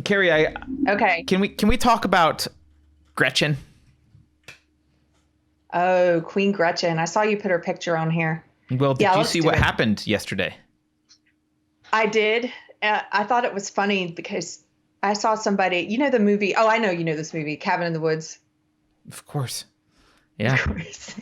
Carrie, Okay. can we talk about Gretchen? Oh, Queen Gretchen. I saw you put her picture on here. Well, did Yeah, you let's see do what it. happened yesterday? I did. I thought it was funny because I saw somebody, you know the movie. Oh, I know you know this movie, Cabin in the Woods. Of course. Of Yeah. course.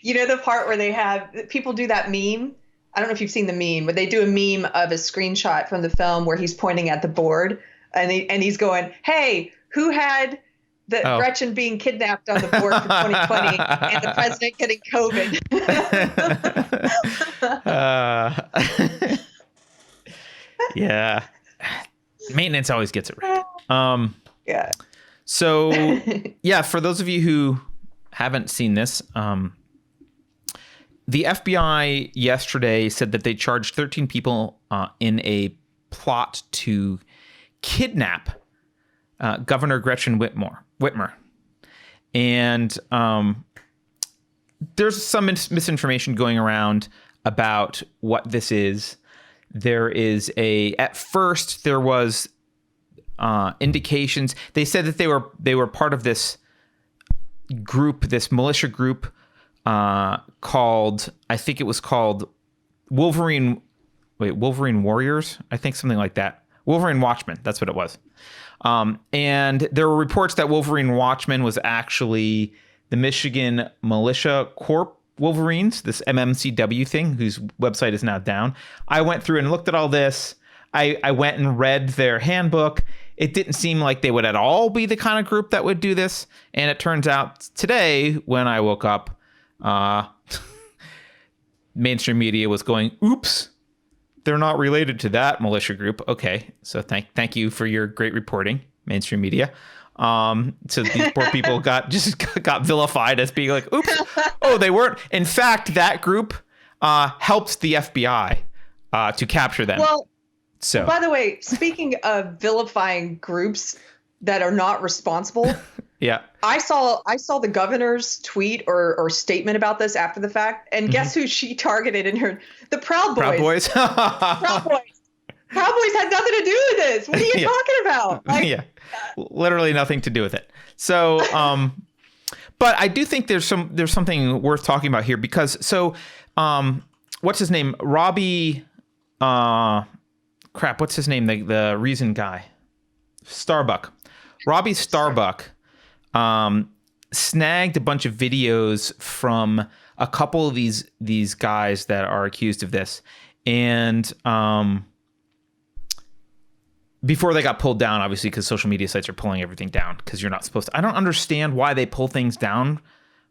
You know the part where they have people do that meme? I don't know if you've seen the meme, but they do a meme of a screenshot from the film where he's pointing at the board and he's going, "Hey, who had the Oh. Gretchen being kidnapped on the board for 2020 and the president getting COVID?" uh, yeah. Maintenance always gets it right. Yeah. So, yeah, for those of you who haven't seen this, the FBI yesterday said that they charged 13 people in a plot to kidnap Governor Gretchen Whitmer. And there's some misinformation going around about what this is. At first there was indications. They said that they were part of this group, this militia group called, I think it was called Wolverine Warriors, I think, something like that. Wolverine Watchmen, that's what it was. And there were reports that Wolverine Watchmen was actually the Michigan Militia Corps Wolverines, this MMCW thing, whose website is now down. I went through and looked at all this. I went and read their handbook. It didn't seem like they would at all be the kind of group that would do this. And it turns out today, when I woke up, mainstream media was going, oops, they're not related to that militia group. Okay, so thank you for your great reporting, mainstream media. So these poor people got vilified as being like, oops, oh, they weren't. In fact, that group helped the FBI to capture them. Well, so by the way, speaking of vilifying groups that are not responsible, yeah, I saw the governor's tweet or statement about this after the fact, and guess who she targeted in her? The Proud Boys. Proud Boys. Proud Boys. Proud Boys had nothing to do with this. What are you talking about? Like, yeah, literally nothing to do with it. So, but I do think there's something worth talking about here because what's his name? Robbie. What's his name? The Reason guy. Starbuck. Robbie Starbuck snagged a bunch of videos from a couple of these guys that are accused of this, and before they got pulled down, obviously, because social media sites are pulling everything down because you're not supposed to. I don't understand why they pull things down.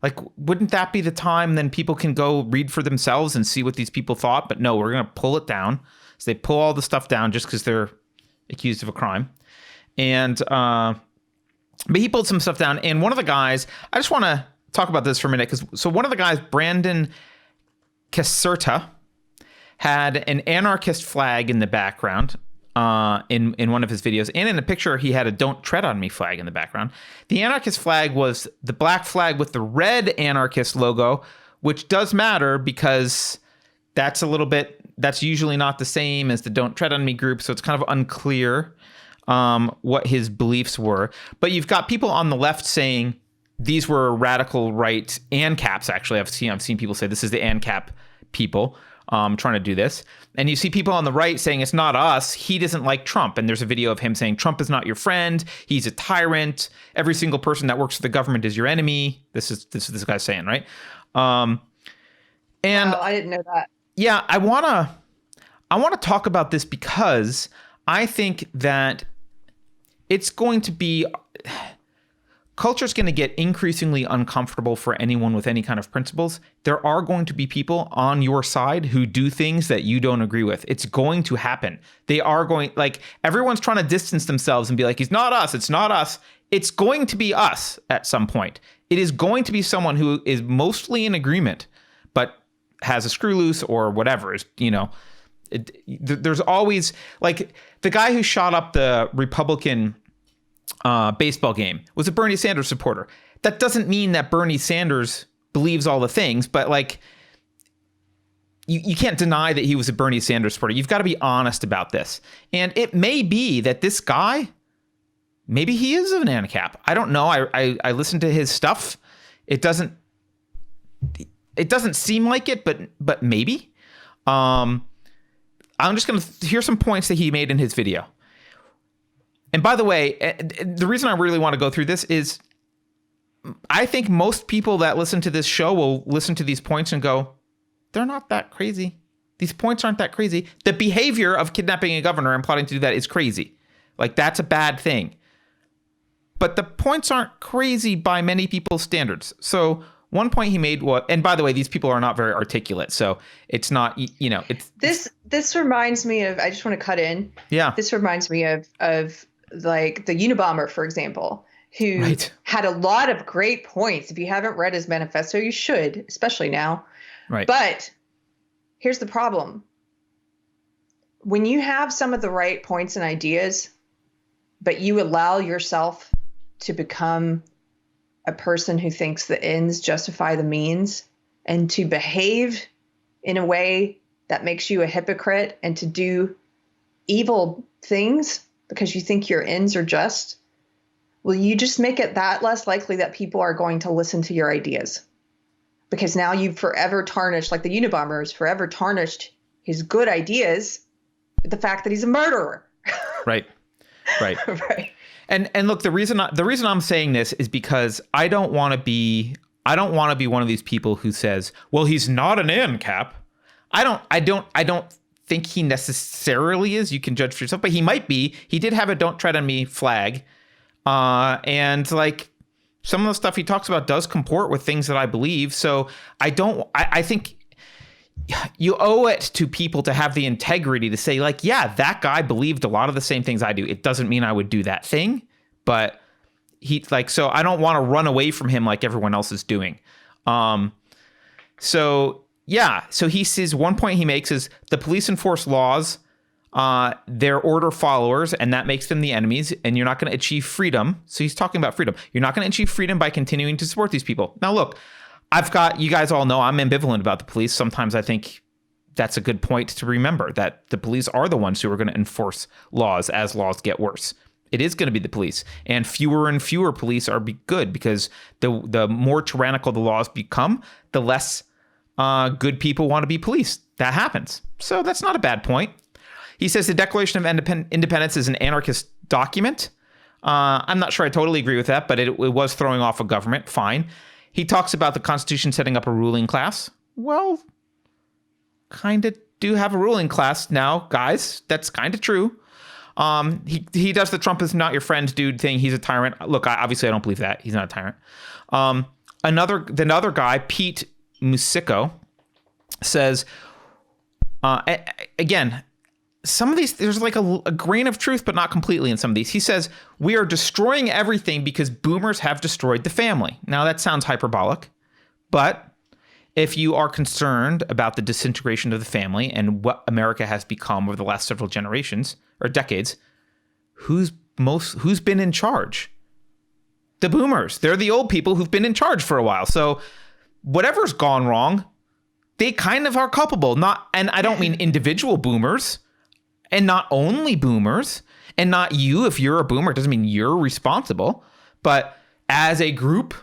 Like, wouldn't that be the time then people can go read for themselves and see what these people thought? But no, we're going to pull it down. So they pull all the stuff down just because they're accused of a crime. And but he pulled some stuff down. And one of the guys, I just want to talk about this for a minute. So one of the guys, Brandon Caserta, had an anarchist flag in the background in one of his videos. And in the picture, he had a "Don't Tread on Me" flag in the background. The anarchist flag was the black flag with the red anarchist logo, which does matter because that's usually not the same as the "Don't Tread on Me" group. So it's kind of unclear what his beliefs were. But you've got people on the left saying these were radical right ANCAPs. Actually, I've seen people say this is the ANCAP people trying to do this. And you see people on the right saying it's not us. He doesn't like Trump. And there's a video of him saying Trump is not your friend. He's a tyrant. Every single person that works for the government is your enemy. This is this guy's saying, right? And I didn't know that. Yeah, I wanna talk about this because I think that it's going to be, culture's going to get increasingly uncomfortable for anyone with any kind of principles. There are going to be people on your side who do things that you don't agree with. It's going to happen. They are going, like, everyone's trying to distance themselves and be like, he's not us. It's not us. It's going to be us at some point. It is going to be someone who is mostly in agreement, but has a screw loose or whatever. There's always, like, the guy who shot up the Republican baseball game was a Bernie Sanders supporter. That doesn't mean that Bernie Sanders believes all the things, but like, you can't deny that he was a Bernie Sanders supporter. You've got to be honest about this. And it may be that this guy, maybe he is an ANCAP. I don't know. I listened to his stuff. It doesn't seem like it, but maybe. I'm just going to hear some points that he made in his video. And by the way, the reason I really want to go through this is I think most people that listen to this show will listen to these points and go, they're not that crazy. These points aren't that crazy. The behavior of kidnapping a governor and plotting to do that is crazy. Like, that's a bad thing. But the points aren't crazy by many people's standards. So one point he made was, and by the way, these people are not very articulate. So it's not, it's this reminds me of, I just want to cut in. Yeah. This reminds me of like the Unabomber, for example, who had a lot of great points. If you haven't read his manifesto, you should, especially now. Right. But here's the problem. When you have some of the right points and ideas, but you allow yourself to become a person who thinks the ends justify the means, and to behave in a way that makes you a hypocrite, and to do evil things because you think your ends are just, well, you just make it that less likely that people are going to listen to your ideas. Because now you've forever tarnished, like the Unabomber has forever tarnished his good ideas with the fact that he's a murderer. Right. Right. Right. And look, the reason I'm saying this is because I don't want to be one of these people who says, well, he's not an ANCAP. I don't think he necessarily is. You can judge for yourself, but he might be. He did have a "Don't Tread on Me" flag. And like, some of the stuff he talks about does comport with things that I believe. So I think you owe it to people to have the integrity to say, like, yeah, that guy believed a lot of the same things I do. It doesn't mean I would do that thing, but so I don't want to run away from him like everyone else is doing. So he says, one point he makes is the police enforce laws, they're order followers, and that makes them the enemies, and you're not going to achieve freedom. So he's talking about freedom. You're not going to achieve freedom by continuing to support these people. Now, look, you guys all know I'm ambivalent about the police. Sometimes I think that's a good point to remember, that the police are the ones who are going to enforce laws as laws get worse. It is going to be the police, and fewer police are good, because the more tyrannical the laws become, the less good people want to be policed. That happens. So that's not a bad point. He says the Declaration of Independence is an anarchist document. I'm not sure I totally agree with that, but it was throwing off a government. Fine. He talks about the Constitution setting up a ruling class. Well, kind of do have a ruling class now, guys. That's kind of true. He does the Trump is not your friend dude thing. He's a tyrant. Look, obviously I don't believe that. He's not a tyrant. Another guy, Pete Musico, says, again, some of these, there's like a grain of truth, but not completely in some of these. He says, we are destroying everything because boomers have destroyed the family. Now, that sounds hyperbolic, but if you are concerned about the disintegration of the family and what America has become over the last several generations or decades, who's been in charge? The boomers. They're the old people who've been in charge for a while. So whatever's gone wrong, they kind of are culpable. And I don't mean individual boomers, and not only boomers, and not you. If you're a boomer, it doesn't mean you're responsible. But as a group,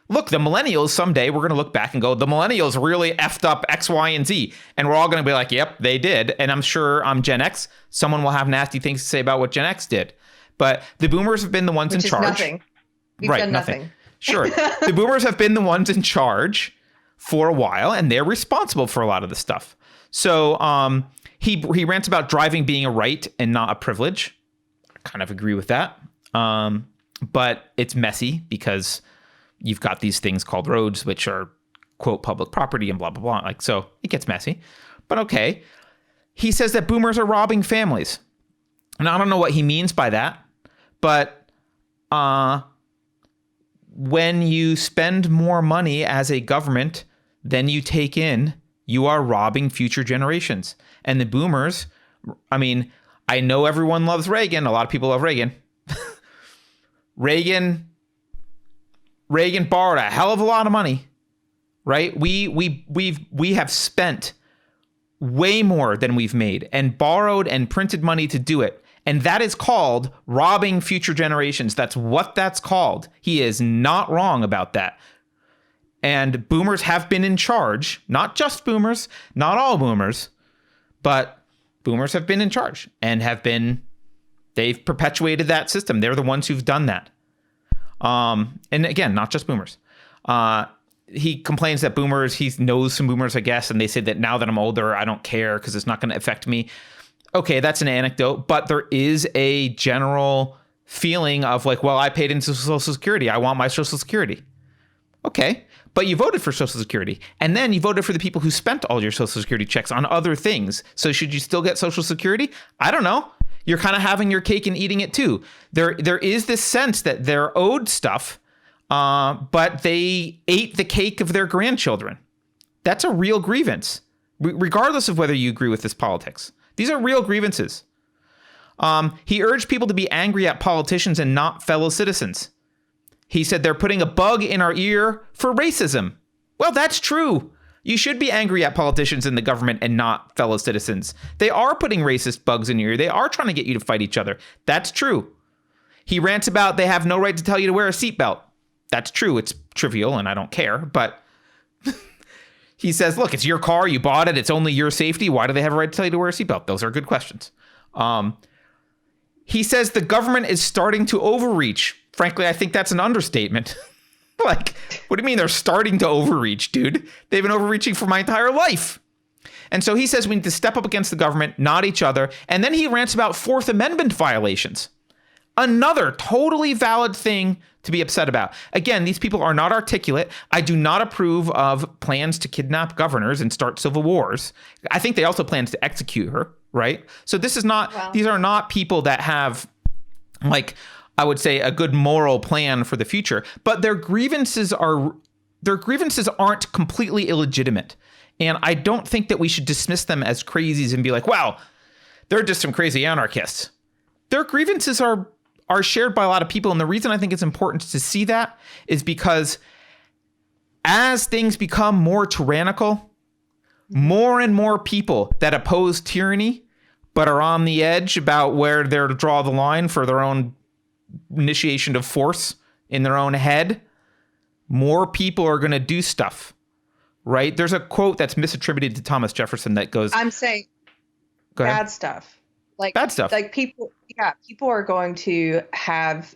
look, the millennials, someday we're going to look back and go, the millennials really effed up X, Y, and Z. And we're all going to be like, yep, they did. And I'm sure I'm Gen X. Someone will have nasty things to say about what Gen X did. But the boomers have been the ones in charge. Nothing. We've done nothing. Sure. The boomers have been the ones in charge for a while, and they're responsible for a lot of the stuff. So he rants about driving being a right and not a privilege. I kind of agree with that. But it's messy because you've got these things called roads, which are, quote, public property and blah, blah, blah. Like, so it gets messy. But okay. He says that boomers are robbing families. And I don't know what he means by that. But when you spend more money as a government than you take in, you are robbing future generations. And the boomers, I mean, I know everyone loves Reagan. A lot of people love Reagan. Reagan borrowed a hell of a lot of money, right? We have spent way more than we've made and borrowed and printed money to do it. And that is called robbing future generations. That's what that's called. He is not wrong about that. And boomers have been in charge, not just boomers, not all boomers, but boomers have been in charge and they've perpetuated that system. They're the ones who've done that. And again, not just boomers. He complains that boomers, he knows some boomers, I guess, and they say that now that I'm older, I don't care because it's not going to affect me. Okay, that's an anecdote, but there is a general feeling of like, well, I paid into Social Security. I want my Social Security. Okay, but you voted for Social Security, and then you voted for the people who spent all your Social Security checks on other things. So should you still get Social Security? I don't know. You're kind of having your cake and eating it too. There is this sense that they're owed stuff, but they ate the cake of their grandchildren. That's a real grievance, regardless of whether you agree with this politics. These are real grievances. He urged people to be angry at politicians and not fellow citizens. He said they're putting a bug in our ear for racism. Well, that's true. You should be angry at politicians in the government and not fellow citizens. They are putting racist bugs in your ear. They are trying to get you to fight each other. That's true. He rants about they have no right to tell you to wear a seatbelt. That's true. It's trivial and I don't care. But he says, look, it's your car. You bought it. It's only your safety. Why do they have a right to tell you to wear a seatbelt? Those are good questions. He says the government is starting to overreach. Frankly, I think that's an understatement. Like, what do you mean they're starting to overreach, dude? They've been overreaching for my entire life. And so he says we need to step up against the government, not each other. And then he rants about Fourth Amendment violations. Another totally valid thing to be upset about. Again, these people are not articulate. I do not approve of plans to kidnap governors and start civil wars. I think they also plan to execute her, right? So this is not, wow. These are not people that have, like, I would say, a good moral plan for the future, but their grievances aren't completely illegitimate. And I don't think that we should dismiss them as crazies and be like, wow, they're just some crazy anarchists. Their grievances are shared by a lot of people. And the reason I think it's important to see that is because as things become more tyrannical, more and more people that oppose tyranny, but are on the edge about where they're to draw the line for their own initiation of force in their own head, more people are going to do stuff, right? There's a quote that's misattributed to Thomas Jefferson that goes, I'm saying bad stuff. Like bad stuff. Like people are going to have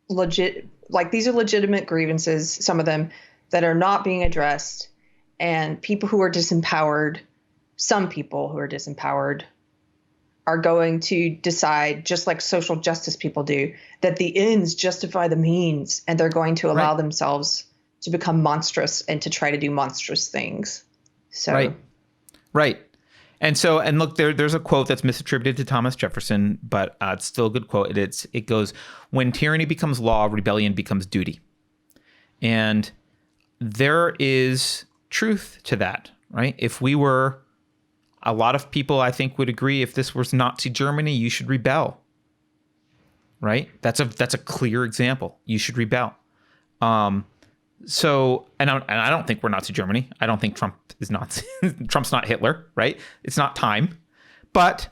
these are legitimate grievances, some of them that are not being addressed, and people who are disempowered, some people who are disempowered are going to decide, just like social justice people do, that the ends justify the means, and they're going to allow themselves to become monstrous and to try to do monstrous things. So, right. And so, and look, there's a quote that's misattributed to Thomas Jefferson, but it's still a good quote. It goes, when tyranny becomes law, rebellion becomes duty. And there is truth to that, right? If we were, a lot of people, I think, would agree, if this was Nazi Germany, you should rebel, right? That's a clear example. You should rebel. So, and I don't think we're Nazi Germany. I don't think Trump is Nazi. Trump's not Hitler, right? It's not time. But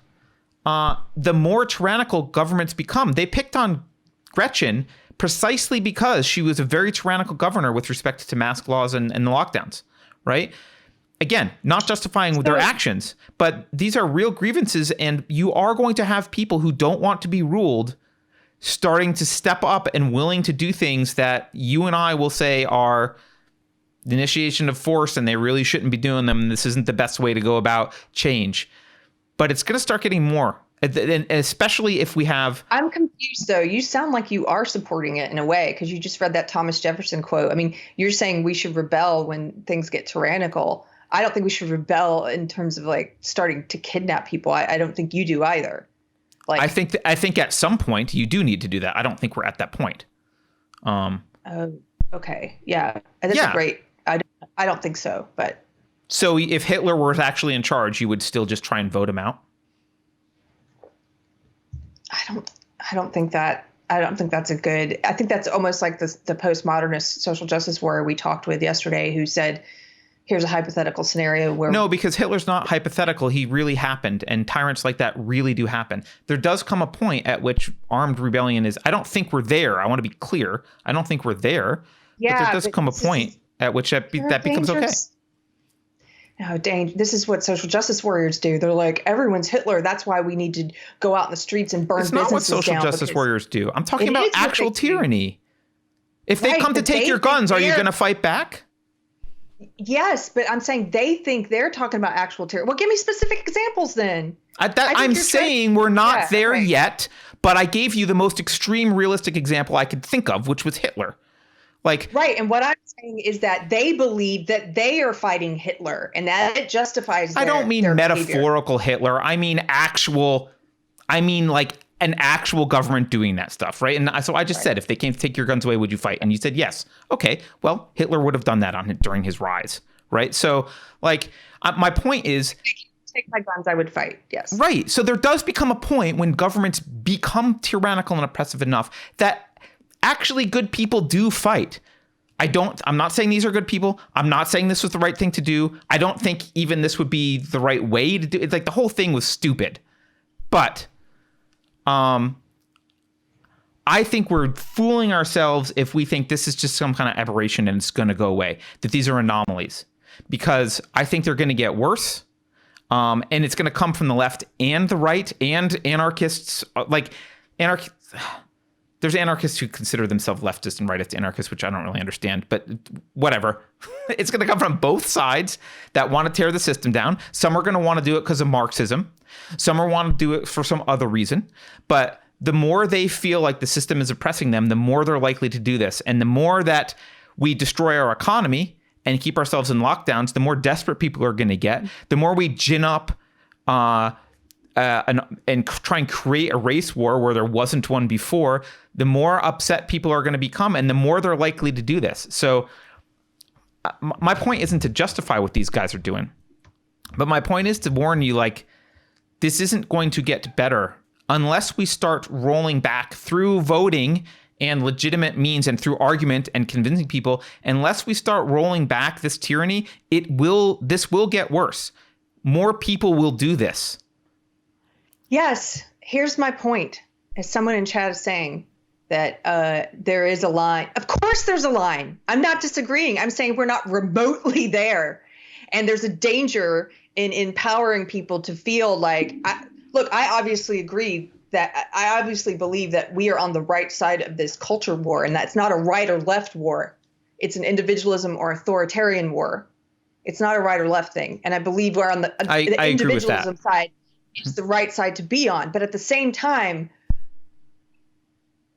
the more tyrannical governments become, they picked on Gretchen precisely because she was a very tyrannical governor with respect to mask laws and the lockdowns, right? Again, not justifying their actions, but these are real grievances, and you are going to have people who don't want to be ruled starting to step up and willing to do things that you and I will say are the initiation of force, and they really shouldn't be doing them. And this isn't the best way to go about change. But it's going to start getting more, and especially if we have... I'm confused, though. You sound like you are supporting it in a way, because you just read that Thomas Jefferson quote. I mean, you're saying we should rebel when things get tyrannical. I don't think we should rebel in terms of like starting to kidnap people. I don't think you do either. Like, I think at some point you do need to do that. I don't think we're at that point. Okay. Yeah. That's great. I don't think so, but. So if Hitler were actually in charge, you would still just try and vote him out? I don't think that's a good, I think that's almost like the postmodernist social justice warrior we talked with yesterday, who said here's a hypothetical scenario where No, because Hitler's not hypothetical. He really happened, and tyrants like that really do happen. There does come a point at which armed rebellion is. I don't think we're there. I want to be clear. I don't think we're there. But there does come a point at which that becomes okay. No, dang, this is what social justice warriors do. They're like, everyone's Hitler. That's why we need to go out in the streets and burn businesses down. It's not what social justice warriors do. I'm talking about actual tyranny. If they come to take your guns, are you going to fight back? Yes, but I'm saying they think they're talking about actual tyranny. Well, give me specific examples then. I'm saying we're not there yet, but I gave you the most extreme realistic example I could think of, which was Hitler. Right, and what I'm saying is that they believe that they are fighting Hitler, and that it justifies their, I don't mean metaphorical behavior. Hitler. I mean like an actual government doing that stuff, right? And so I just said, if they came to take your guns away, would you fight? And you said yes. Okay, well, Hitler would have done that during his rise, right? So, my point is, take my guns, I would fight. Yes. Right. So there does become a point when governments become tyrannical and oppressive enough that actually good people do fight. I'm not saying these are good people. I'm not saying this was the right thing to do. I don't think even this would be the right way to do it. Like, the whole thing was stupid. But I think we're fooling ourselves if we think this is just some kind of aberration and it's going to go away, that these are anomalies, because I think they're going to get worse. And it's going to come from the left and the right and anarchists, there's anarchists who consider themselves leftist and rightist anarchists, which I don't really understand, but whatever. It's going to come from both sides that want to tear the system down. Some are going to want to do it because of Marxism. Some are want to do it for some other reason. But the more they feel like the system is oppressing them, the more they're likely to do this. And the more that we destroy our economy and keep ourselves in lockdowns, the more desperate people are going to get. The more we gin up and try and create a race war where there wasn't one before, the more upset people are going to become, and the more they're likely to do this. So my point isn't to justify what these guys are doing, but my point is to warn you, this isn't going to get better unless we start rolling back through voting and legitimate means and through argument and convincing people. Unless we start rolling back this tyranny, this will get worse. More people will do this. Yes. Here's my point. As someone in chat is saying, that there is a line. Of course there's a line. I'm not disagreeing. I'm saying we're not remotely there. And there's a danger in empowering people to feel like, I obviously agree that I obviously believe that we are on the right side of this culture war, and that's not a right or left war. It's an individualism or authoritarian war. It's not a right or left thing. And I believe we're on the individualism side. It's the right side to be on. But at the same time,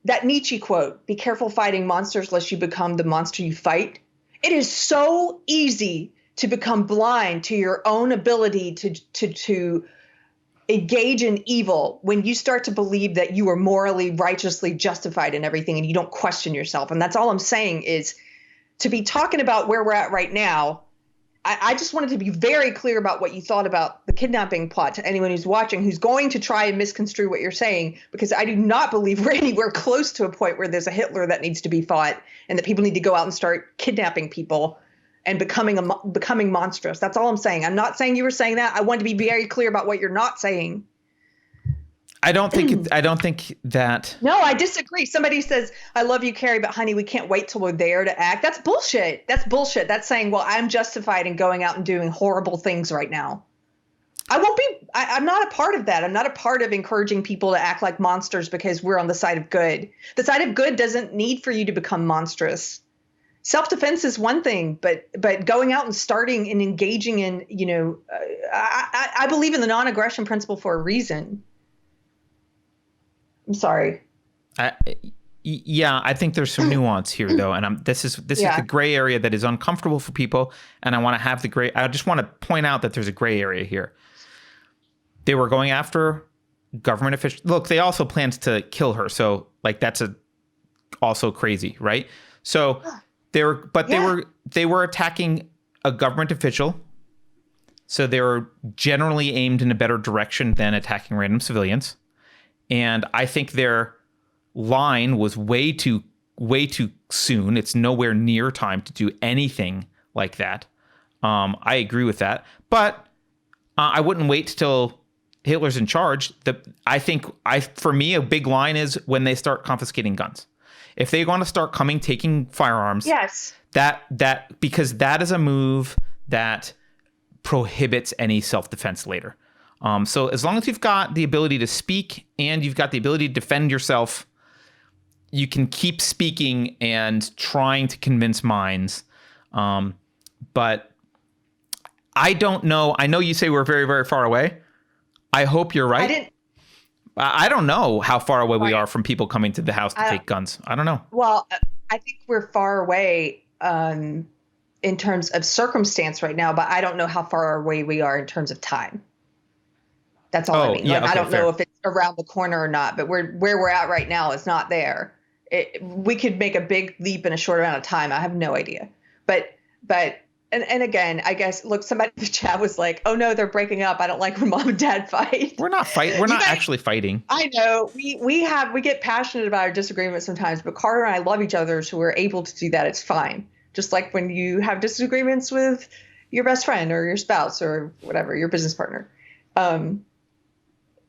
that Nietzsche quote, "Be careful fighting monsters lest you become the monster you fight." It is so easy to become blind to your own ability to engage in evil when you start to believe that you are morally, righteously justified in everything and you don't question yourself. And that's all I'm saying is to be talking about where we're at right now. I just wanted to be very clear about what you thought about the kidnapping plot to anyone who's watching, who's going to try and misconstrue what you're saying, because I do not believe we're anywhere close to a point where there's a Hitler that needs to be fought and that people need to go out and start kidnapping people and becoming monstrous. That's all I'm saying. I'm not saying you were saying that. I want to be very clear about what you're not saying. I don't think that. No, I disagree. Somebody says, "I love you, Carrie, but honey, we can't wait till we're there to act." That's bullshit. That's bullshit. That's saying, well, I'm justified in going out and doing horrible things right now. I'm not a part of that. I'm not a part of encouraging people to act like monsters because we're on the side of good. The side of good doesn't need for you to become monstrous. Self-defense is one thing, but going out and starting and engaging in, I believe in the non-aggression principle for a reason. I'm sorry. I think there's some nuance here, though, and this is the gray area that is uncomfortable for people, and I want to have the gray. I just want to point out that there's a gray area here. They were going after government officials. Look, they also planned to kill her, so that's also crazy, right? So they were attacking a government official, so they were generally aimed in a better direction than attacking random civilians. And I think their line was way too soon. It's nowhere near time to do anything like that. I agree with that. But I wouldn't wait till Hitler's in charge. For me, a big line is when they start confiscating guns. If they want to start taking firearms, yes, because that is a move that prohibits any self-defense later. So as long as you've got the ability to speak and you've got the ability to defend yourself, you can keep speaking and trying to convince minds. But I don't know. I know you say we're very, very far away. I hope you're right. I don't know how far away we are from people coming to the house to take guns. I don't know. Well, I think we're far away in terms of circumstance right now, but I don't know how far away we are in terms of time. That's all I mean. Yeah, I don't know if it's around the corner or not, but where we're at right now is not there. We could make a big leap in a short amount of time. I have no idea. But and again, I guess, look, somebody in the chat was like, oh no, they're breaking up. I don't like when mom and dad fight. We're not fighting. We're not actually fighting. I know we get passionate about our disagreements sometimes, but Carter and I love each other, so we're able to do that. It's fine. Just like when you have disagreements with your best friend or your spouse or whatever, your business partner.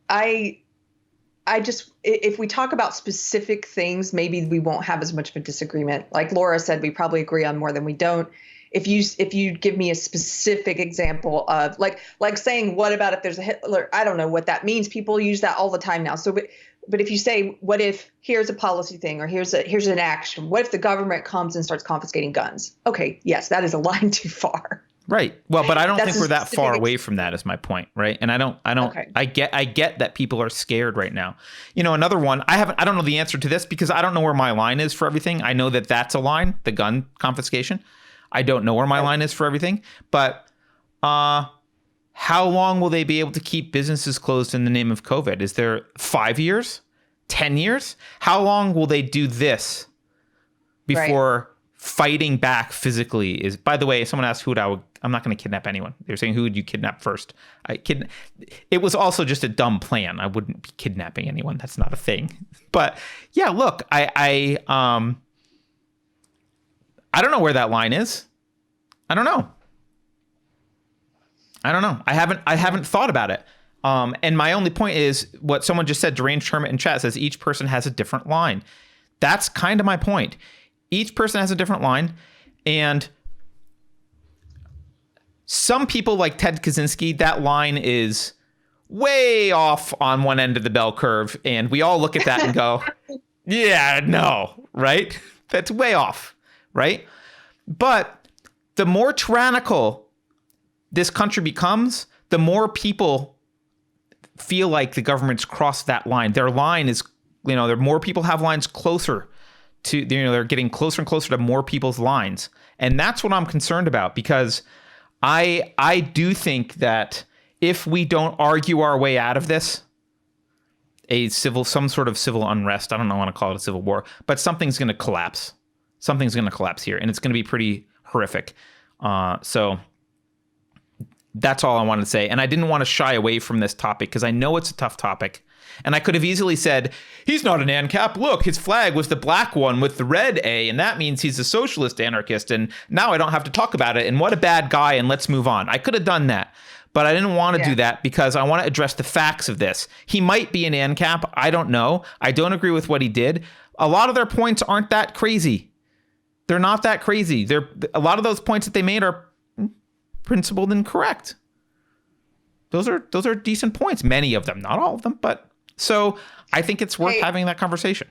I just, if we talk about specific things, maybe we won't have as much of a disagreement. Like Laura said, we probably agree on more than we don't. If you give me a specific example of like saying, what about if there's a Hitler? I don't know what that means. People use that all the time now. So, but if you say, what if here's a policy thing or here's an action? What if the government comes and starts confiscating guns? Okay, yes, that is a line too far. Right. Well, but I don't think we're that far away from that is my point. Right. And Okay. I get that people are scared right now. Another one, I don't know the answer to this because I don't know where my line is for everything. I know that that's a line, the gun confiscation. I don't know where my line is for everything, but how long will they be able to keep businesses closed in the name of COVID? Is there 5 years, 10 years? How long will they do this before fighting back physically is, by the way, someone asked I'm not going to kidnap anyone. They're saying, who would you kidnap first? It was also just a dumb plan. I wouldn't be kidnapping anyone. That's not a thing. But yeah, look, I don't know where that line is. I don't know. I haven't thought about it. And my only point is what someone just said, Deranged Hermit in chat says each person has a different line. That's kind of my point. Each person has a different line. And some people like Ted Kaczynski, that line is way off on one end of the bell curve. And we all look at that and go, yeah, no, right? That's way off, right? But the more tyrannical this country becomes, the more people feel like the government's crossed that line. Their line is, there more people have lines closer to, they're getting closer and closer to more people's lines. And that's what I'm concerned about, because I do think if we don't argue our way out of this, some sort of civil unrest, I don't know, I want to call it a civil war, but something's going to collapse. Something's going to collapse here, and it's going to be pretty horrific. So that's all I wanted to say. And I didn't want to shy away from this topic because I know it's a tough topic. And I could have easily said, he's not an ANCAP. Look, his flag was the black one with the red A, and that means he's a socialist anarchist. And now I don't have to talk about it. And what a bad guy, and let's move on. I could have done that. But I didn't want to do that because I want to address the facts of this. He might be an ANCAP. I don't know. I don't agree with what he did. A lot of their points aren't that crazy. They're not that crazy. A lot of those points that they made are principled and correct. Those are decent points. Many of them, not all of them, but so I think it's worth having that conversation.